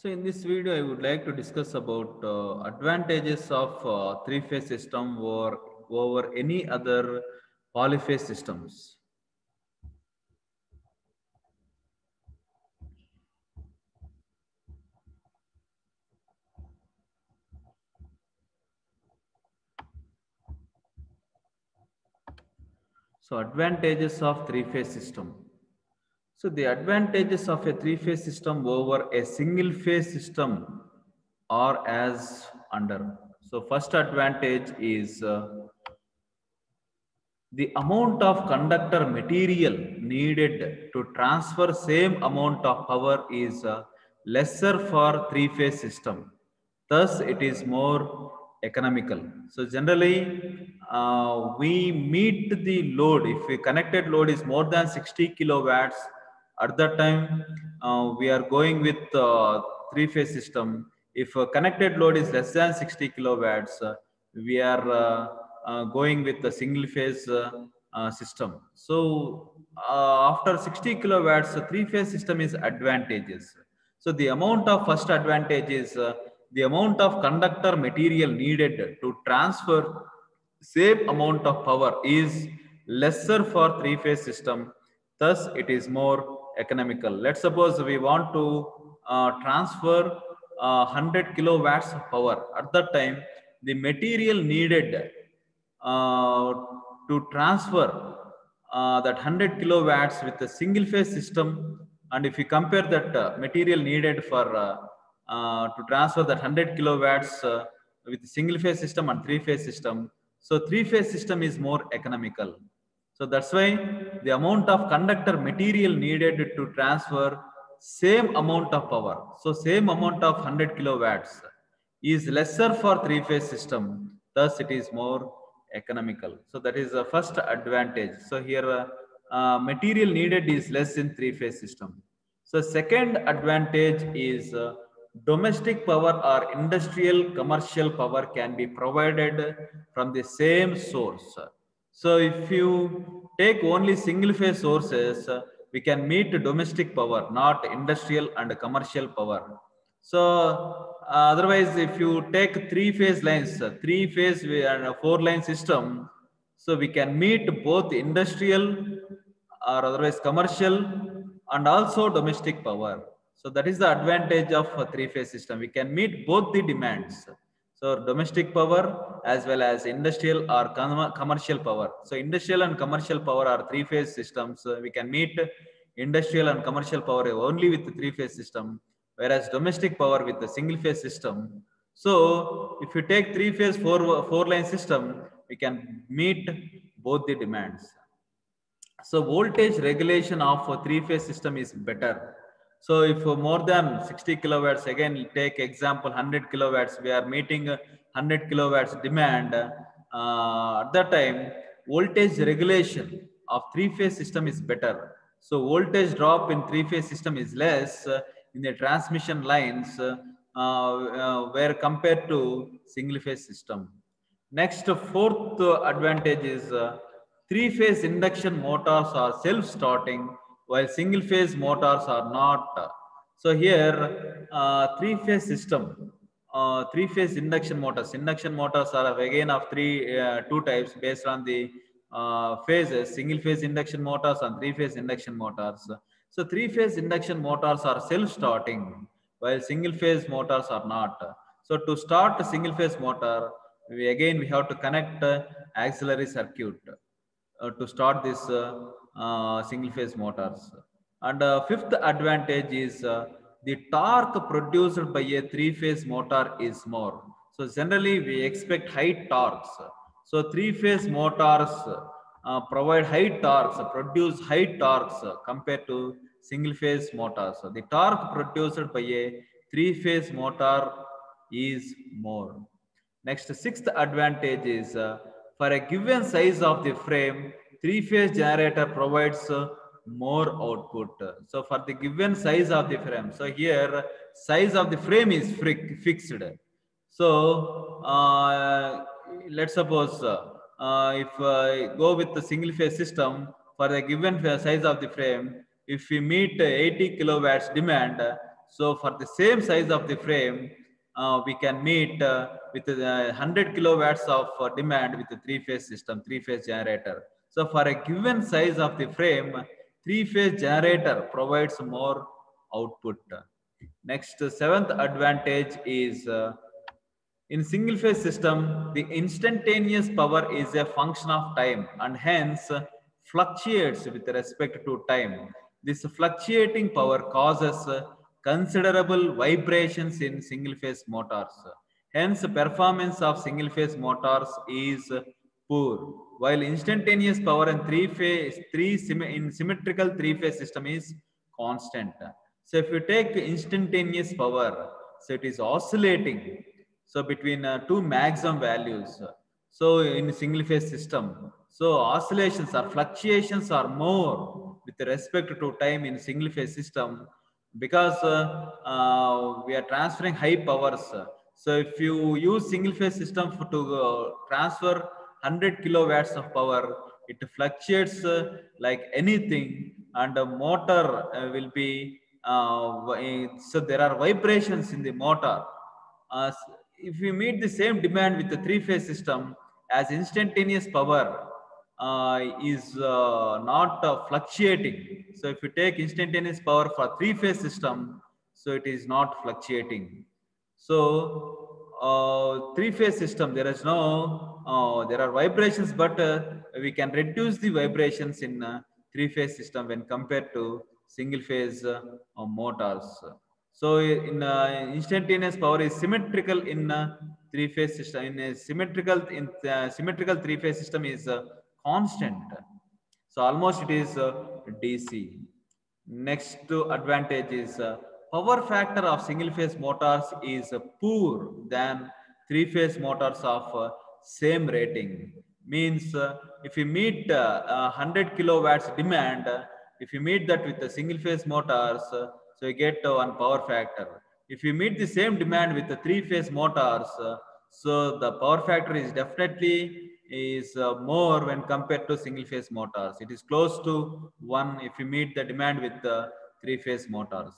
So in this video, I would like to discuss about advantages of three-phase system over any other polyphase systems. So advantages of three-phase system. So the advantages of a three-phase system over a single-phase system are as under. So first advantage is the amount of conductor material needed to transfer same amount of power is lesser for three-phase system. Thus, it is more economical. So generally, we meet the load. If the connected load is more than 60 kilowatts, at that time, we are going with three-phase system. If connected load is less than 60 kilowatts, we are going with the single phase system. So after 60 kilowatts, three phase system is advantageous. So the amount of first advantage is the amount of conductor material needed to transfer same amount of power is lesser for three phase system. Thus, it is more economical. Let's suppose we want to transfer 100 kilowatts of power. At that time, the material needed to transfer that 100 kilowatts with a single phase system, and if you compare that material needed for to transfer that 100 kilowatts with single phase system and three phase system, so three phase system is more economical. So that's why the amount of conductor material needed to transfer same amount of power, so same amount of 100 kilowatts is lesser for three phase system. Thus, it is more economical. So that is the first advantage. So here material needed is less in three phase system. So second advantage is domestic power or industrial commercial power can be provided from the same source. So if you take only single phase sources, we can meet domestic power, not industrial and commercial power. So otherwise, if you take three phase lines, three phase and a four line system, so we can meet both industrial or otherwise commercial and also domestic power. So that is the advantage of a three phase system. We can meet both the demands. So domestic power as well as industrial or commercial power. So industrial and commercial power are three phase systems. We can meet industrial and commercial power only with the three phase system, whereas domestic power with the single phase system. So if you take three phase four line system, we can meet both the demands. So voltage regulation of a three-phase system is better. So if more than 60 kilowatts, again take example 100 kilowatts, we are meeting 100 kilowatts demand. At that time, voltage regulation of three-phase system is better. So voltage drop in three-phase system is less in the transmission lines where compared to single-phase system. Next, fourth advantage is three-phase induction motors are self-starting, while single-phase motors are not. So here, three-phase system, three-phase induction motors. Induction motors are again of two types based on the phases: single-phase induction motors and three-phase induction motors. So three-phase induction motors are self-starting, while single-phase motors are not. So to start a single-phase motor, we have to connect auxiliary circuit to start this single phase motors. And fifth advantage is the torque produced by a three phase motor is more. So generally we expect high torques. So three phase motors provide high torques, produce high torques compared to single phase motors. So the torque produced by a three phase motor is more. Next, sixth advantage is for a given size of the frame, three-phase generator provides more output. So for the given size of the frame, so here size of the frame is fixed. So let's suppose if go with the single phase system for the given size of the frame, if we meet 80 kilowatts demand, So for the same size of the frame, we can meet with 100 kilowatts of demand with a three-phase system, three-phase generator. So for a given size of the frame, three-phase generator provides more output. Next, seventh advantage is in single phase system, the instantaneous power is a function of time and hence fluctuates with respect to time. This fluctuating power causes considerable vibrations in single phase motors. Hence, performance of single phase motors is poor, while instantaneous power in in symmetrical three phase system is constant. So if you take instantaneous power, so it is oscillating, so between two maximum values. So in single phase system, so oscillations or fluctuations are more with respect to time in single phase system, because we are transferring high powers. So if you use single phase system to transfer 100 kilowatts of power, it fluctuates like anything, and the motor will be so there are vibrations in the motor. uh, if we meet the same demand with the three-phase system, as instantaneous power is not fluctuating. So if you take instantaneous power for three-phase system, so it is not fluctuating. So three-phase system, there is no, there are vibrations, but we can reduce the vibrations in three-phase system when compared to single-phase motors. So in instantaneous power is symmetrical in three-phase system. In a symmetrical three-phase system is constant. So almost it is DC. Next advantage is power factor of single-phase motors is poor than three-phase motors of same rating. Means if you meet 100 kilowatts demand, if you meet that with the single-phase motors, so you get one power factor. If you meet the same demand with the three-phase motors, so the power factor is definitely is more when compared to single phase motors. It is close to 1 if you meet the demand with the three phase motors.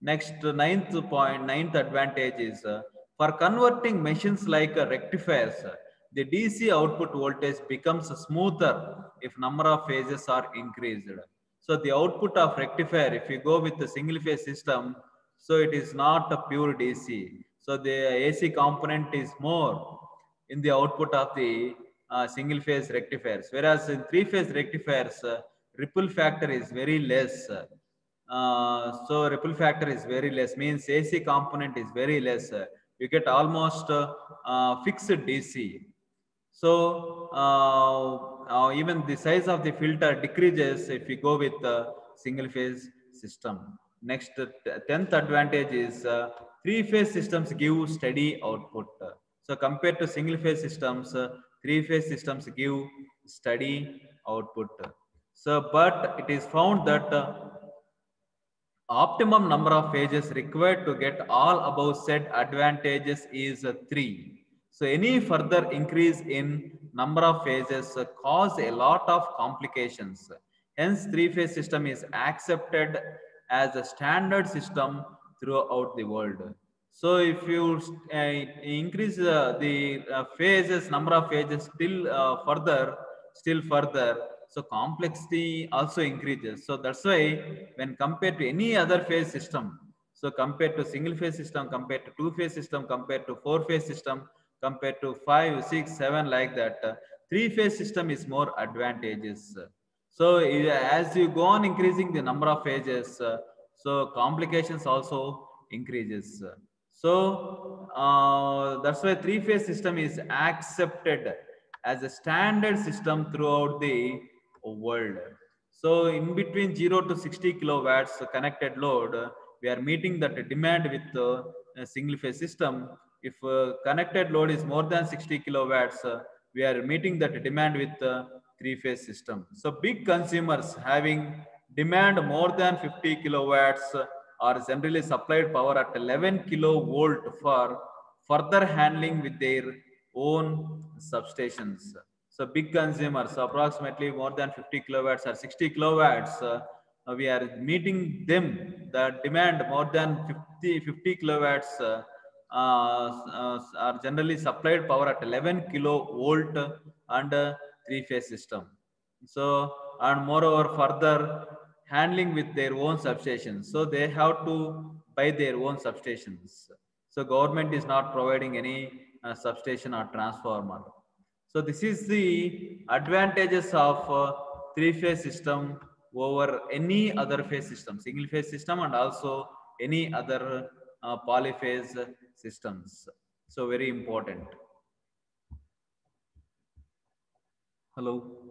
Next, ninth advantage is for converting machines like rectifiers, the DC output voltage becomes smoother if number of phases are increased. So the output of rectifier, if you go with the single phase system, so it is not a pure DC. So the AC component is more in the output of the single phase rectifiers, whereas in three phase rectifiers, ripple factor is very less. So ripple factor is very less, means AC component is very less. You get almost fixed DC. So even the size of the filter decreases if we go with the single phase system. Next, 10th advantage is three phase systems give steady output. So compared to single phase systems, three phase systems give steady output. So, but it is found that optimum number of phases required to get all above said advantages is 3. So any further increase in number of phases cause a lot of complications. Hence, three-phase system is accepted as a standard system throughout the world. So if you increase the phases, number of phases still further, so complexity also increases. So that's why when compared to any other phase system, so compared to single phase system, compared to two phase system, compared to four phase system, compared to 5, 6, 7 like that, three phase system is more advantageous. So as you go on increasing the number of phases, so complications also increases. So that's why three phase system is accepted as a standard system throughout the world. So in between 0 to 60 kilowatts connected load, we are meeting that demand with a single phase system. If connected load is more than 60 kilowatts, we are meeting that demand with three phase system. So big consumers having demand more than 50 kilowatts are generally supplied power at 11 kilovolt for further handling with their own substations. So big consumers, so approximately more than 50 kilowatts or 60 kilowatts, we are meeting them that demand more than 50 kilowatts are generally supplied power at 11 kilovolt and three-phase system. So, and moreover further handling with their own substations. So they have to buy their own substations. So government is not providing any substation or transformer. So this is the advantages of three-phase system over any other phase system, single phase system and also any other polyphase systems. So very important. Hello.